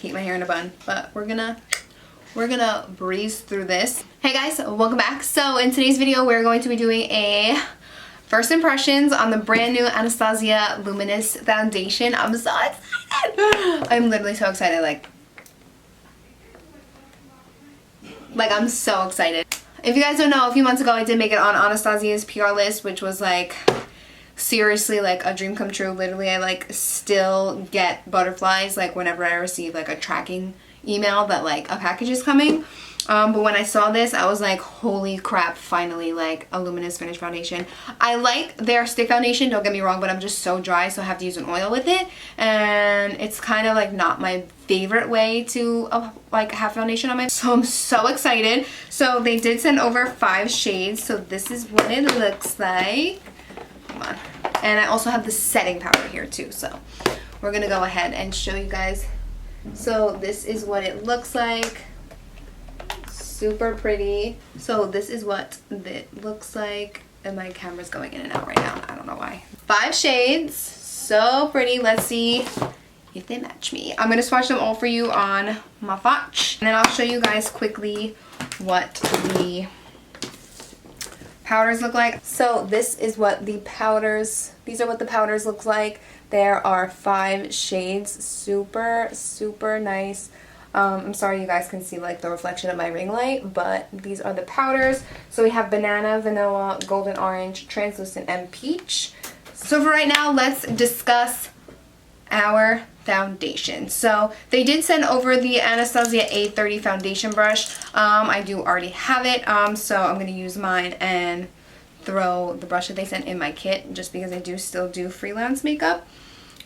hate my hair in a bun, but we're gonna breeze through this. Hey guys, welcome back. So in today's video, we're going to be doing a first impressions on the brand new Anastasia Luminous Foundation. I'm so excited. I'm literally so excited. Like I'm so excited. If you guys don't know, a few months ago I did make it on Anastasia's PR list, which was like seriously like a dream come true. Literally, I like still get butterflies like whenever I receive like a tracking email that like a package is coming. But when I saw this, I was like, holy crap, finally, like a luminous finish foundation. I like their stick foundation, don't get me wrong, but I'm just so dry, so I have to use an oil with it. And it's kind of like not my favorite way to like have foundation on my, so I'm so excited. So they did send over 5 shades, so this is what it looks like. Come on. And I also have the setting powder here too, so we're gonna go ahead and show you guys. So this is what it looks like. Super pretty. So this is what it looks like, and my camera's going in and out right now. I don't know why. 5 shades, so pretty. Let's see if they match me. I'm gonna swatch them all for you on my Swatch, and then I'll show you guys quickly what the powders look like. So this is what the powders, these are what the powders look like. There are 5 shades, super nice. I'm sorry you guys can see like the reflection of my ring light, but these are the powders. So we have banana, vanilla, golden orange, translucent, and peach. So for right now, let's discuss our foundation. So they did send over the Anastasia A30 foundation brush. I do already have it, so I'm going to use mine and throw the brush that they sent in my kit just because I do still do freelance makeup.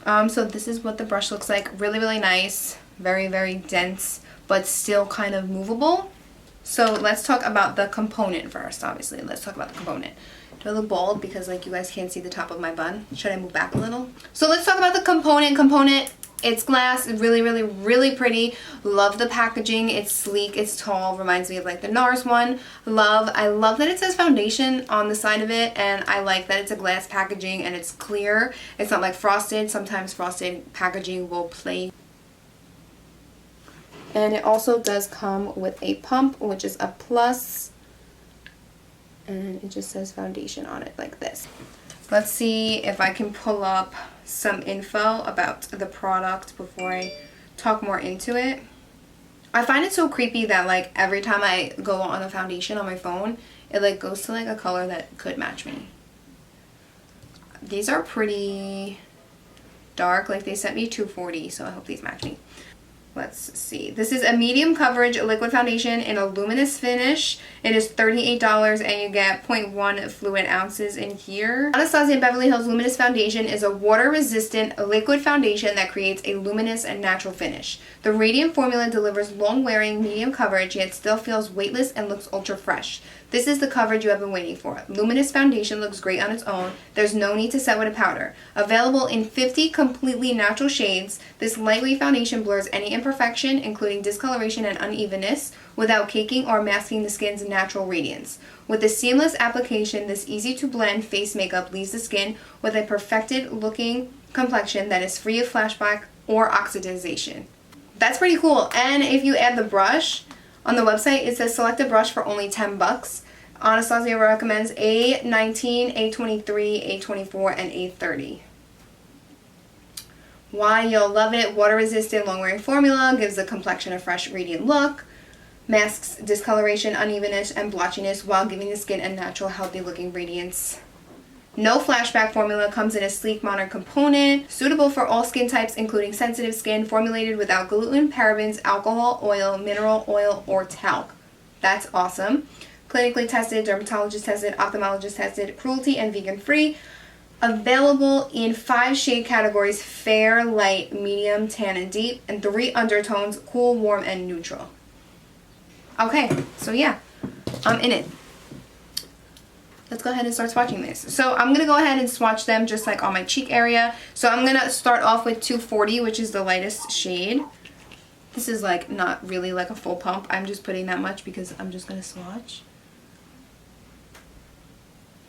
So this is what the brush looks like. Really nice. Very dense, but still kind of movable. So let's talk about the component first. Obviously, let's talk about the component. Do I look bald because like you guys can't see the top of my bun? Should I move back a little? So let's talk about the component. It's glass, really pretty. Love the packaging. It's sleek, it's tall, reminds me of like the NARS one. I love that it says foundation on the side of it, and I like that it's a glass packaging and it's clear. It's not like frosted. Sometimes frosted packaging will play. And it also does come with a pump, which is a plus. And it just says foundation on it like this. Let's see if I can pull up some info about the product before I talk more into it. I find it so creepy that like every time I go on a foundation on my phone, it like goes to like a color that could match me. These are pretty dark. Like they sent me 240, so I hope these match me. Let's see. This is a medium coverage liquid foundation in a luminous finish. It is $38 and you get 0.1 fluid ounces in here. Anastasia Beverly Hills Luminous Foundation is a water-resistant liquid foundation that creates a luminous and natural finish. The radiant formula delivers long-wearing medium coverage, yet still feels weightless and looks ultra-fresh. This is the coverage you have been waiting for. Luminous foundation looks great on its own. There's no need to set with a powder. Available in 50 completely natural shades, this lightweight foundation blurs any imperfection, including discoloration and unevenness, without caking or masking the skin's natural radiance. With a seamless application, this easy-to-blend face makeup leaves the skin with a perfected-looking complexion that is free of flashback or oxidization. That's pretty cool. And if you add the brush, on the website, it says select a brush for only $10. Anastasia recommends A19, A23, A24, and A30. Why you'll love it. Water-resistant, long-wearing formula, gives the complexion a fresh, radiant look, masks discoloration, unevenness, and blotchiness while giving the skin a natural, healthy-looking radiance. No flashback formula, comes in a sleek modern component, suitable for all skin types including sensitive skin, formulated without gluten, parabens, alcohol, oil, mineral oil, or talc. That's awesome. Clinically tested, dermatologist tested, ophthalmologist tested, cruelty and vegan free. Available in 5 shade categories: fair, light, medium, tan, and deep, and 3 undertones: cool, warm, and neutral. Okay, so yeah, I'm in it. Let's go ahead and start swatching this. So I'm going to go ahead and swatch them just like on my cheek area. So I'm going to start off with 240, which is the lightest shade. This is like not really like a full pump. I'm just putting that much because I'm just going to swatch.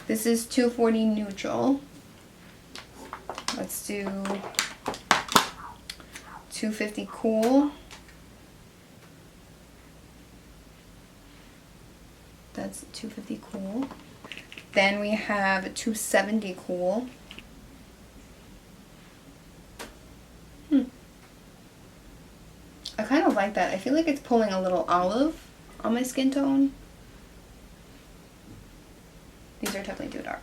This is 240 neutral. Let's do 250 cool. that's 250 Cool. Then we have 270 Cool. I kind of like that. I feel like it's pulling a little olive on my skin tone. These are definitely too dark.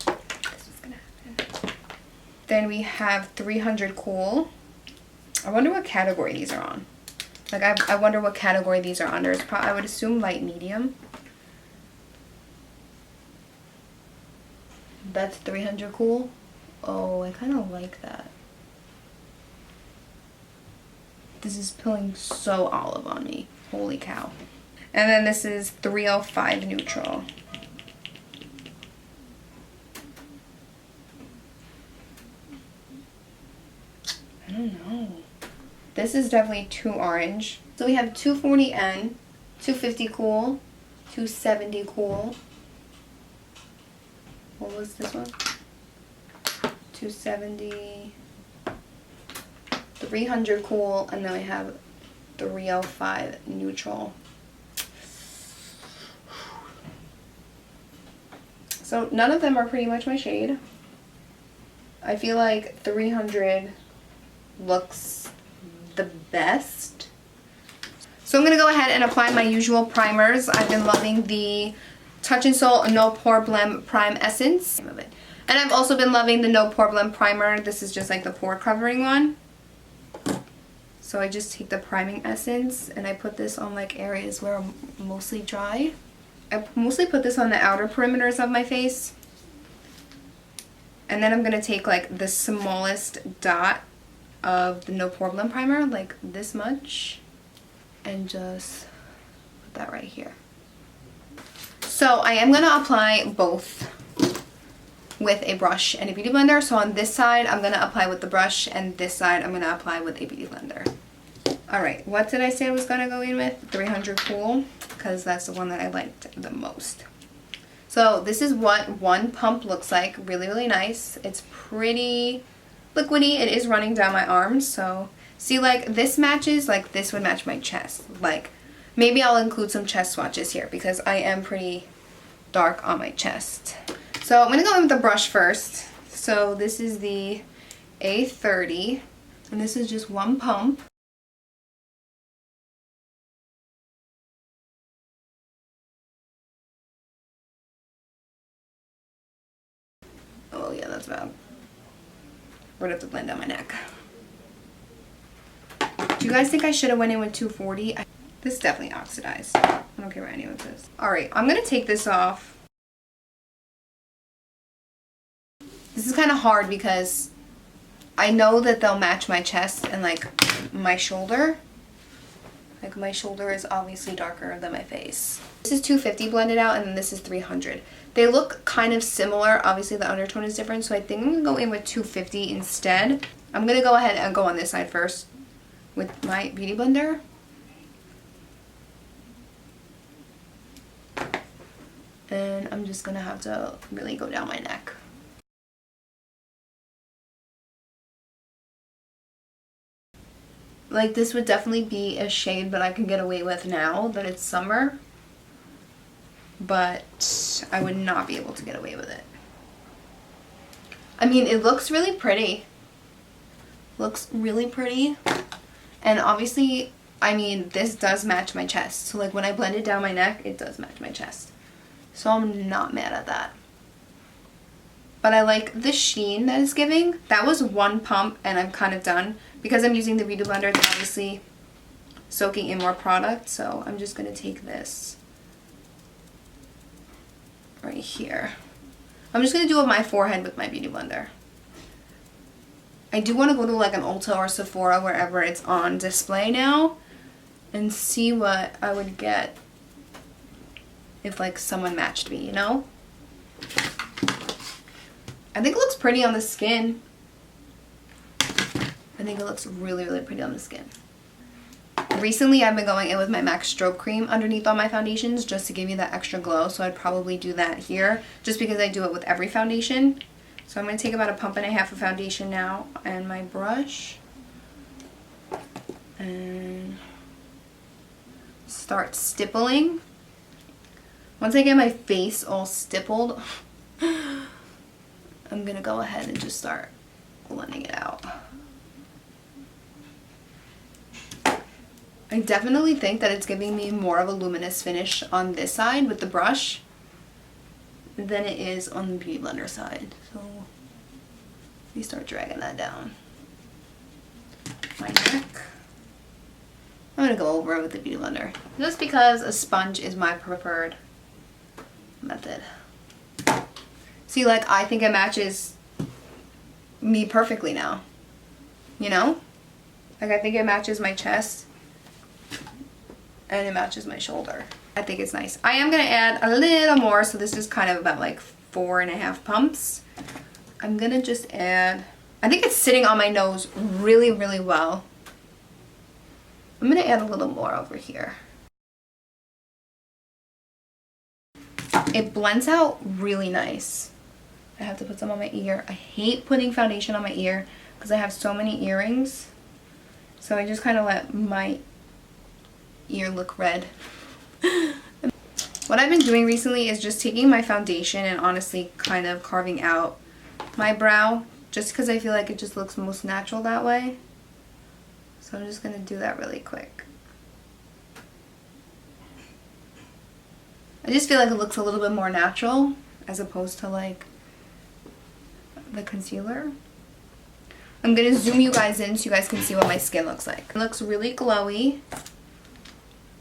This is gonna happen. Then we have 300 Cool. I wonder what category these are on. Like, I wonder what category these are under. It's I would assume light medium. That's 300 Cool. Oh, I kind of like that. This is pulling so olive on me. Holy cow. And then this is 305 Neutral. I don't know. This is definitely too orange. So we have 240N, 250 Cool, 270 Cool. What was this one? 270, 300 Cool, and then we have 305 Neutral. So none of them are pretty much my shade. I feel like 300 looks the best. So I'm going to go ahead and apply my usual primers. I've been loving the Touch in Sol No Pore Blem Prime Essence. And I've also been loving the No Pore Blem Primer. This is just like the pore covering one. So I just take the priming essence and I put this on like areas where I'm mostly dry. I mostly put this on the outer perimeters of my face. And then I'm going to take like the smallest dot of the No Pore Blem Primer, like this much, and just put that right here. So I am going to apply both with a brush and a beauty blender. So on this side I'm going to apply with the brush, and this side I'm going to apply with a beauty blender. Alright, what did I say I was going to go in with? 300 Cool, because that's the one that I liked the most. So this is what one pump looks like. Really, really nice. It's pretty liquidy. It is running down my arms. So see, like this matches, like this would match my chest. Like maybe I'll include some chest swatches here because I am pretty dark on my chest. So I'm going to go in with the brush first. So this is the A30, and this is just one pump. Oh yeah, that's bad. Would have to blend down my neck. Do you guys think I should have went in with 240? This is definitely oxidized. I don't care what anyone says. Alright, I'm going to take this off. This is kind of hard because I know that they'll match my chest and like my shoulder. Like my shoulder is obviously darker than my face. This is 250 blended out, and then this is 300. They look kind of similar. Obviously the undertone is different, so I think I'm going to go in with 250 instead. I'm going to go ahead and go on this side first with my beauty blender. And I'm just going to have to really go down my neck. Like this would definitely be a shade that I can get away with now that it's summer. But I would not be able to get away with it. I mean, it looks really pretty. Looks really pretty. And obviously, I mean, this does match my chest. So like when I blend it down my neck, it does match my chest. So I'm not mad at that. But I like the sheen that it's giving. That was one pump and I'm kind of done. Because I'm using the beauty blender, it's obviously soaking in more product. So I'm just going to take this right here. I'm just going to do it on my forehead with my beauty blender. I do want to go to like an Ulta or Sephora, wherever it's on display now, and see what I would get if like someone matched me, you know? I think it looks pretty on the skin. I think it looks really, really pretty on the skin. Recently, I've been going in with my MAC Strobe Cream underneath all my foundations just to give me that extra glow. So I'd probably do that here just because I do it with every foundation. So I'm going to take about a pump and a half of foundation now and my brush. And start stippling. Once I get my face all stippled, I'm gonna go ahead and just start blending it out. I definitely think that it's giving me more of a luminous finish on this side with the brush than it is on the Beauty Blender side. So we start dragging that down. My neck. I'm gonna go over it with the Beauty Blender just because a sponge is my preferred method. See, like, I think it matches me perfectly now, you know? Like, I think it matches my chest and it matches my shoulder. I think it's nice. I am gonna add a little more, so this is kind of about like 4.5 pumps. I'm gonna just add, I think it's sitting on my nose really, really well. I'm gonna add a little more over here. It blends out really nice. I have to put some on my ear. I hate putting foundation on my ear because I have so many earrings. So I just kind of let my ear look red. What I've been doing recently is just taking my foundation and honestly kind of carving out my brow, just because I feel like it just looks most natural that way. So I'm just going to do that really quick. I just feel like it looks a little bit more natural as opposed to like the concealer. I'm going to zoom you guys in so you guys can see what my skin looks like. It looks really glowy.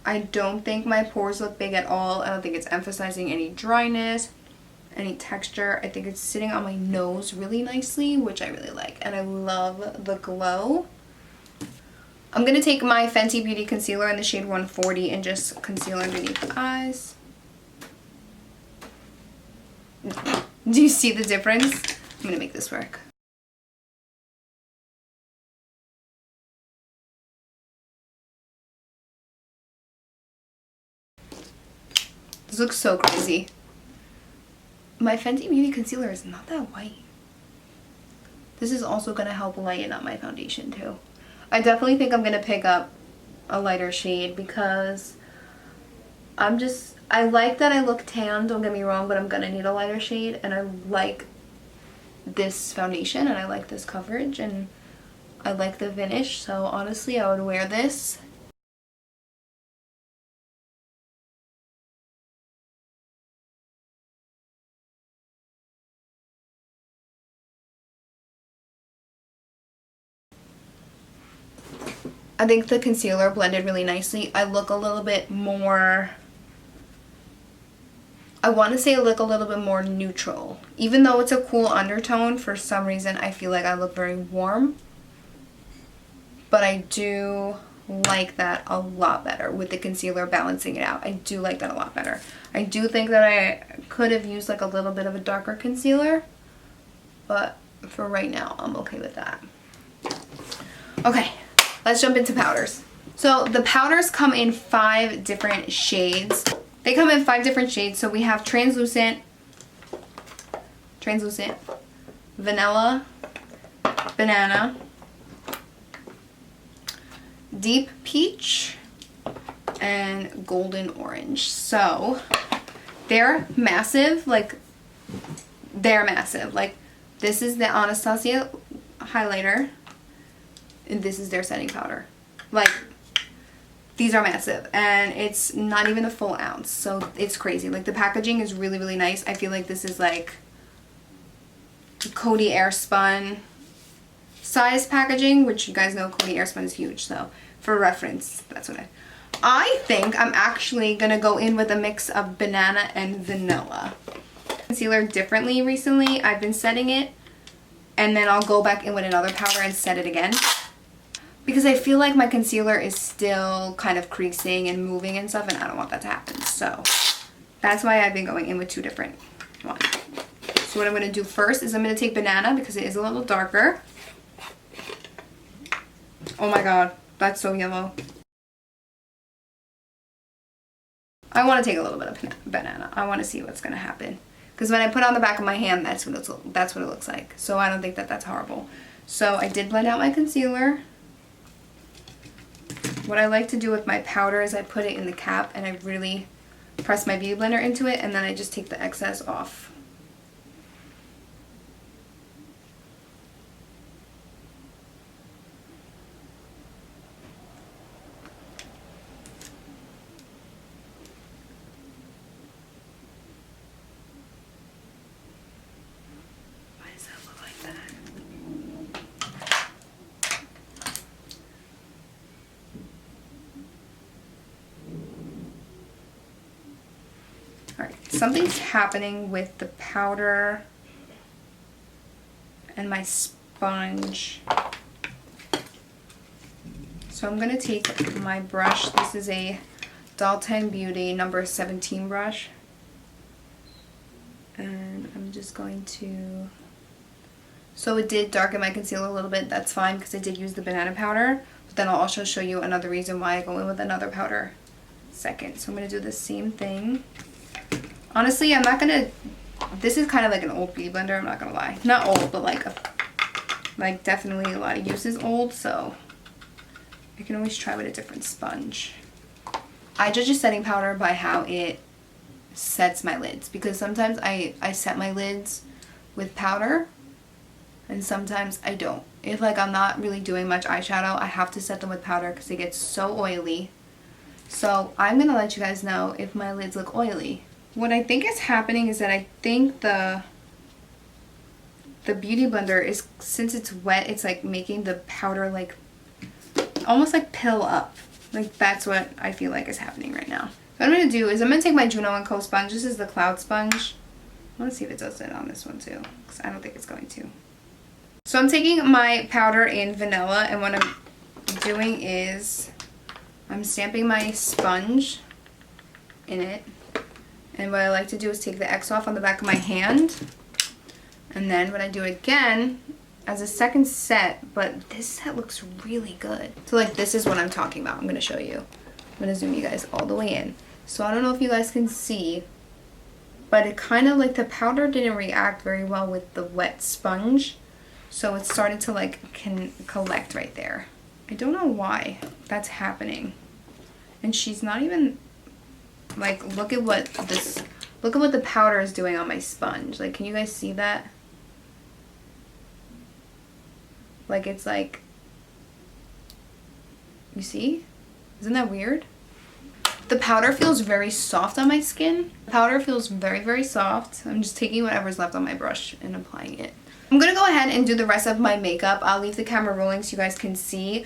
I don't think my pores look big at all. I don't think it's emphasizing any dryness, any texture. I think it's sitting on my nose really nicely, which I really like. And I love the glow. I'm going to take my Fenty Beauty Concealer in the shade 140 and just conceal underneath the eyes. Do you see the difference? I'm going to make this work. This looks so crazy. My Fenty Beauty Concealer is not that white. This is also going to help lighten up my foundation too. I definitely think I'm going to pick up a lighter shade because I like that I look tan, don't get me wrong, but I'm going to need a lighter shade, and I like this foundation and I like this coverage and I like the finish, so honestly I would wear this. I think the concealer blended really nicely. I look a little bit more, I want to say I look a little bit more neutral. Even though it's a cool undertone, for some reason I feel like I look very warm. But I do like that a lot better with the concealer balancing it out. I do like that a lot better. I do think that I could have used like a little bit of a darker concealer, but for right now I'm okay with that. Okay. Let's jump into powders. So the powders come in 5 different shades. They come in 5 different shades. So we have translucent, vanilla, banana, deep peach, and golden orange. So they're massive. Like, they're massive. Like, this is the Anastasia highlighter. And this is their setting powder. Like, these are massive, and it's not even a full ounce, so it's crazy. Like, the packaging is really, really nice. I feel like this is like Coty Airspun size packaging, which you guys know Coty Airspun is huge, so for reference, that's what I think I'm actually gonna go in with a mix of banana and vanilla. Concealer differently recently. I've been setting it, and then I'll go back in with another powder and set it again, because I feel like my concealer is still kind of creasing and moving and stuff, and I don't want that to happen. So that's why I've been going in with 2 different ones. So what I'm going to do first is I'm going to take banana because it is a little darker. Oh my god, that's so yellow. I want to take a little bit of banana. I want to see what's going to happen. Because when I put it on the back of my hand, that's what it looks like. So I don't think that that's horrible. So I did blend out my concealer. What I like to do with my powder is I put it in the cap and I really press my beauty blender into it, and then I just take the excess off. Why does that look like that? Alright, something's happening with the powder and my sponge. So I'm going to take my brush. This is a Doll 10 Beauty number 17 brush. And I'm just going to... So it did darken my concealer a little bit. That's fine because I did use the banana powder. But then I'll also show you another reason why I go in with another powder second. So I'm going to do the same thing. Honestly, I'm not gonna, this is kind of like an old beauty blender, I'm not gonna lie. Not old, but like definitely a lot of uses old, so I can always try with a different sponge. I judge a setting powder by how it sets my lids, because sometimes I set my lids with powder, and sometimes I don't. If like I'm not really doing much eyeshadow, I have to set them with powder because it gets so oily. So I'm gonna let you guys know if my lids look oily. What I think is happening is that I think the beauty blender is, since it's wet, it's like making the powder like almost like pill up. Like that's what I feel like is happening right now. What I'm going to do is I'm going to take my Juno & Co sponge. This is the cloud sponge. I want to see if it does it on this one too, because I don't think it's going to. So I'm taking my powder in vanilla, and what I'm doing is I'm stamping my sponge in it. And what I like to do is take the X off on the back of my hand. And then when I do it again, as a second set, but this set looks really good. So like this is what I'm talking about. I'm going to show you. I'm going to zoom you guys all the way in. So I don't know if you guys can see, but it kind of like the powder didn't react very well with the wet sponge. So it started to like can collect right there. I don't know why that's happening. And she's not even... Like, look at what the powder is doing on my sponge. Like, can you guys see that? Like, it's like, you see? Isn't that weird? The powder feels very soft on my skin. The powder feels very, very soft. I'm just taking whatever's left on my brush and applying it. I'm gonna go ahead and do the rest of my makeup. I'll leave the camera rolling so you guys can see.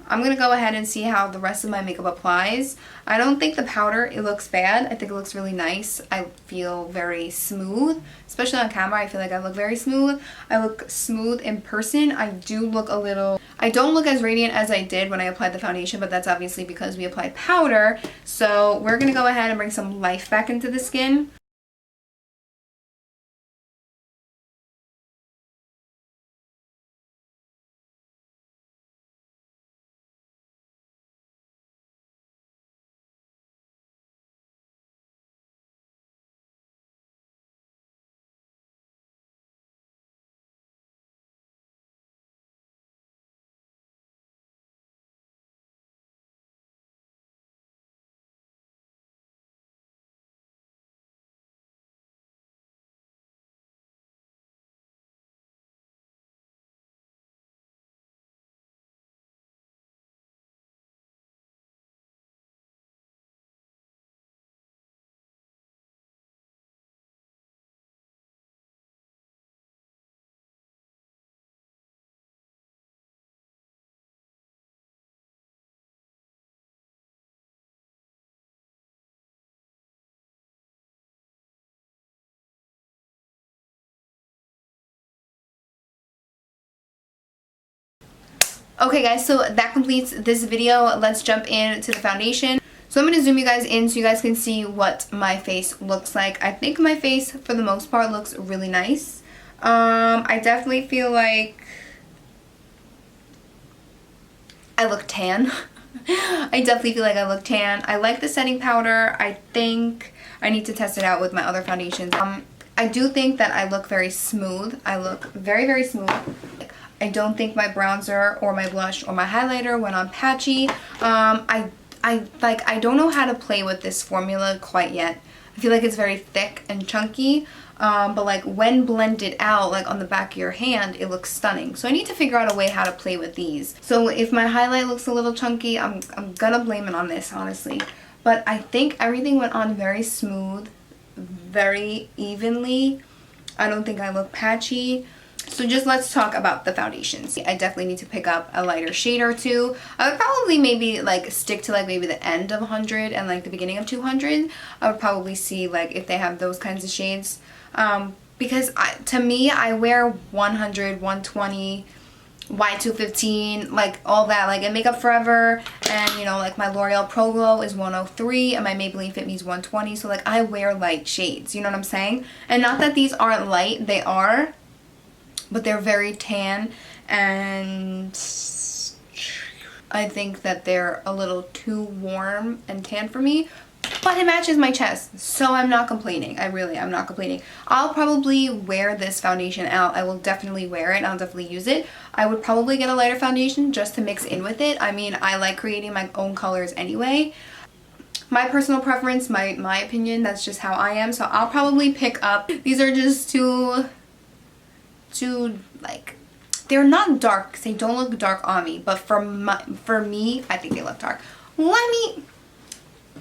I'm going to go ahead and see how the rest of my makeup applies. I don't think the powder, it looks bad. I think it looks really nice. I feel very smooth, especially on camera. I feel like I look very smooth. I look smooth in person. I do look a little, I don't look as radiant as I did when I applied the foundation, but that's obviously because we applied powder. So we're going to go ahead and bring some life back into the skin. Okay guys, so that completes this video. Let's jump into the foundation. So I'm going to zoom you guys in so you guys can see what my face looks like. I think my face, for the most part, looks really nice. I definitely feel like I look tan. I definitely feel like I look tan. I like the setting powder. I think I need to test it out with my other foundations. I do think that I look very smooth. I look very, very smooth. I don't think my bronzer or my blush or my highlighter went on patchy. I I don't know how to play with this formula quite yet. I feel like it's very thick and chunky, but like when blended out, like on the back of your hand, it looks stunning. So I need to figure out a way how to play with these. So if my highlight looks a little chunky, I'm gonna blame it on this, honestly. But I think everything went on very smooth, very evenly. I don't think I look patchy. So just let's talk about the foundations. I definitely need to pick up a lighter shade or two. I would probably maybe like stick to like maybe the end of 100 and like the beginning of 200. I would probably see like if they have those kinds of shades. Because to me, I wear 100, 120, Y215, like all that, like in Makeup Forever, and you know, like my L'Oreal Pro Glow is 103 and my Maybelline Fit Me is 120. So like I wear light shades, you know what I'm saying? And not that these aren't light, they are, but they're very tan, and I think that they're a little too warm and tan for me. But it matches my chest, so I'm not complaining. I'm not complaining. I'll probably wear this foundation out. I will definitely wear it. I'll definitely use it. I would probably get a lighter foundation just to mix in with it. I mean, I like creating my own colors anyway. My personal preference, my opinion, that's just how I am. So I'll probably pick up, these are just too like, they're not dark because they don't look dark on me, but for me, I think they look dark.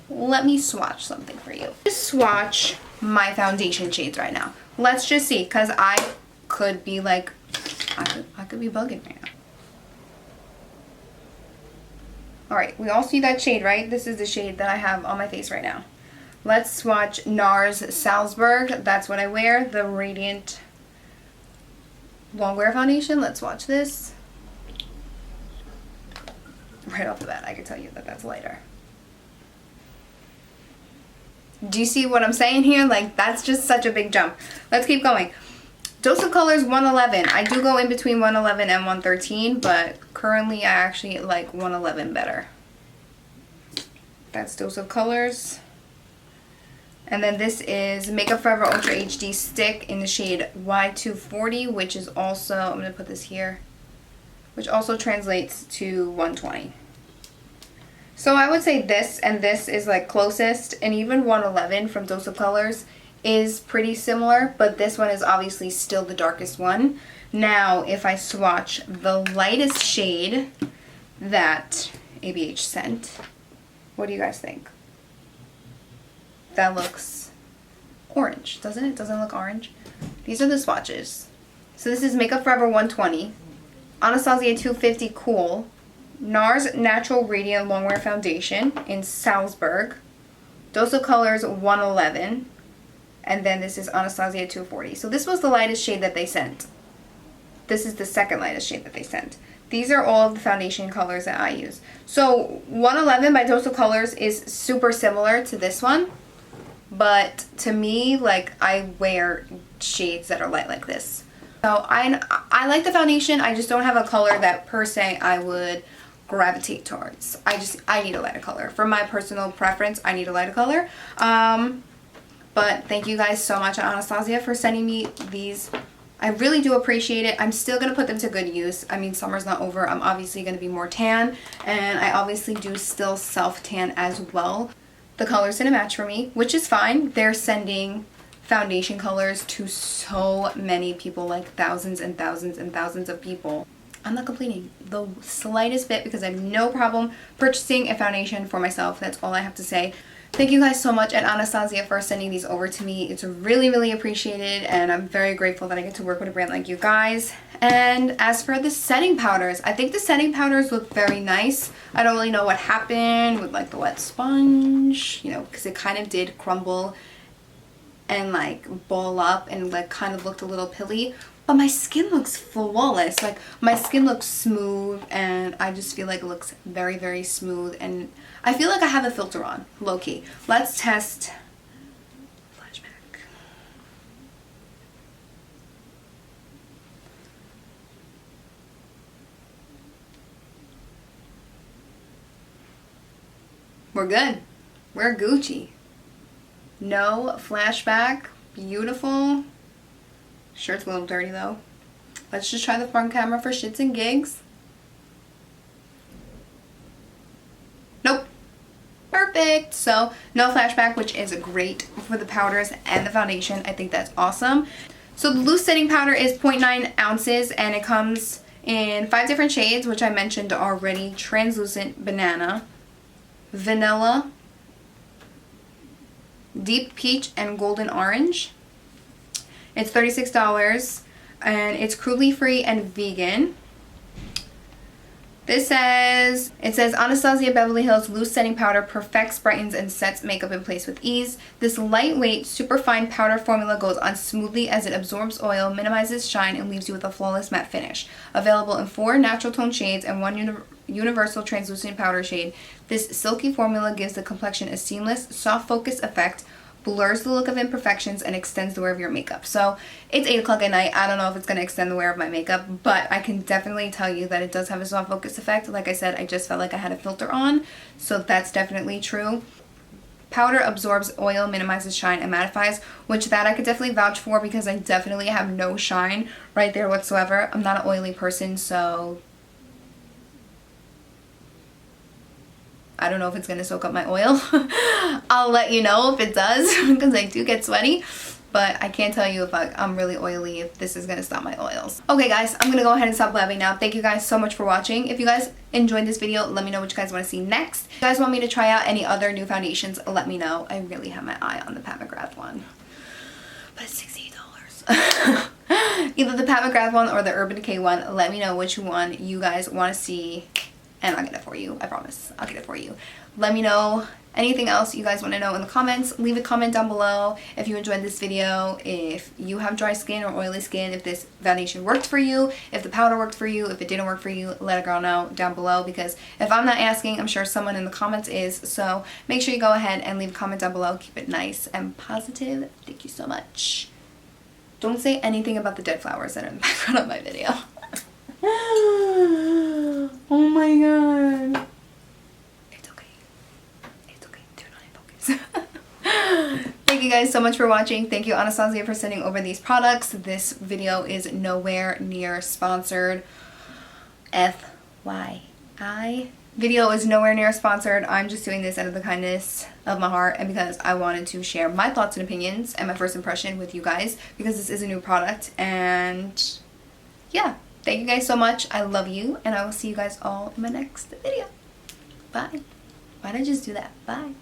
Let me swatch something for you. Just swatch my foundation shades right now. Let's just see, because I could be like, I could be bugging right now. Alright, we all see that shade, right? This is the shade that I have on my face right now. Let's swatch NARS Salzburg. That's what I wear, the Radiant Longwear Foundation. Let's swatch this. Right off the bat, I can tell you that that's lighter. Do you see what I'm saying here? Like, that's just such a big jump. Let's keep going. Dose of Colors 111. I do go in between 111 and 113, but currently I actually like 111 better. That's Dose of Colors. And then this is Makeup Forever Ultra HD Stick in the shade Y240, which is also, I'm going to put this here, which also translates to 120. So I would say this and this is like closest, and even 111 from Dose of Colors is pretty similar, but this one is obviously still the darkest one. Now, if I swatch the lightest shade that ABH sent, what do you guys think? That looks orange, doesn't it? Doesn't it look orange? These are the swatches. So this is Makeup Forever 120, Anastasia 250 Cool, NARS Natural Radiant Longwear Foundation in Salzburg, Dose of Colors 111, and then this is Anastasia 240. So this was the lightest shade that they sent. This is the second lightest shade that they sent. These are all of the foundation colors that I use. So 111 by Dose of Colors is super similar to this one, but to me, like, I wear shades that are light like this. So I like the foundation. I just don't have a color that per se I would gravitate towards. I need a lighter color. For my personal preference, I need a lighter color. But thank you guys so much, Anastasia, for sending me these. I really do appreciate it. I'm still going to put them to good use. I mean, summer's not over. I'm obviously going to be more tan, and I obviously do still self-tan as well. The colors didn't match for me, which is fine. They're sending foundation colors to so many people, like thousands and thousands and thousands of people. I'm not complaining the slightest bit because I have no problem purchasing a foundation for myself. That's all I have to say. Thank you guys so much at Anastasia for sending these over to me. It's really, really appreciated, and I'm very grateful that I get to work with a brand like you guys. And as for the setting powders, I think the setting powders look very nice. I don't really know what happened with like the wet sponge, you know, because it kind of did crumble and like ball up and like kind of looked a little pilly. But my skin looks flawless. Like, my skin looks smooth, and I just feel like it looks very, very smooth, and I feel like I have a filter on, low-key. Let's test flashback. We're good. We're Gucci. No flashback. Beautiful. Shirt's a little dirty though. Let's just try the front camera for shits and gigs. Nope. perfect. So no flashback, which is great for the powders and the foundation. I think that's awesome. So the loose setting powder is 0.9 ounces and it comes in 5 different shades, which I mentioned already. Translucent Banana, Vanilla, Deep Peach, and Golden Orange. It's $36 and it's cruelty free and vegan. It says Anastasia Beverly Hills Loose Setting Powder perfects, brightens, and sets makeup in place with ease. This lightweight, super fine powder formula goes on smoothly as it absorbs oil, minimizes shine, and leaves you with a flawless matte finish. Available in 4 natural tone shades and 1 universal translucent powder shade, this silky formula gives the complexion a seamless, soft focus effect, blurs the look of imperfections, and extends the wear of your makeup. So it's 8 o'clock at night. I don't know if it's going to extend the wear of my makeup, but I can definitely tell you that it does have a soft focus effect. Like I said, I just felt like I had a filter on, so that's definitely true. Powder absorbs oil, minimizes shine, and mattifies, which that I could definitely vouch for because I definitely have no shine right there whatsoever. I'm not an oily person, so I don't know if it's going to soak up my oil. I'll let you know if it does because I do get sweaty. But I can't tell you if I'm really oily, if this is going to stop my oils. Okay guys, I'm going to go ahead and stop blabbing now. Thank you guys so much for watching. If you guys enjoyed this video, let me know what you guys want to see next. If you guys want me to try out any other new foundations, let me know. I really have my eye on the Pat McGrath one. But it's $68. Either the Pat McGrath one or the Urban Decay one. Let me know which one you guys want to see. And I'll get it for you. I promise. I'll get it for you. Let me know anything else you guys want to know in the comments. Leave a comment down below if you enjoyed this video, if you have dry skin or oily skin, if this foundation worked for you, if the powder worked for you, if it didn't work for you, let a girl know down below, because if I'm not asking, I'm sure someone in the comments is. So make sure you go ahead and leave a comment down below. Keep it nice and positive. Thank you so much. Don't say anything about the dead flowers that are in the background of my video. Oh my god. It's okay. It's okay. Do not focus. Thank you guys so much for watching. Thank you, Anastasia, for sending over these products. This video is nowhere near sponsored. FYI. Video is nowhere near sponsored. I'm just doing this out of the kindness of my heart and because I wanted to share my thoughts and opinions and my first impression with you guys because this is a new product. And yeah. Thank you guys so much. I love you, and I will see you guys all in my next video. Bye. Why did I just do that? Bye.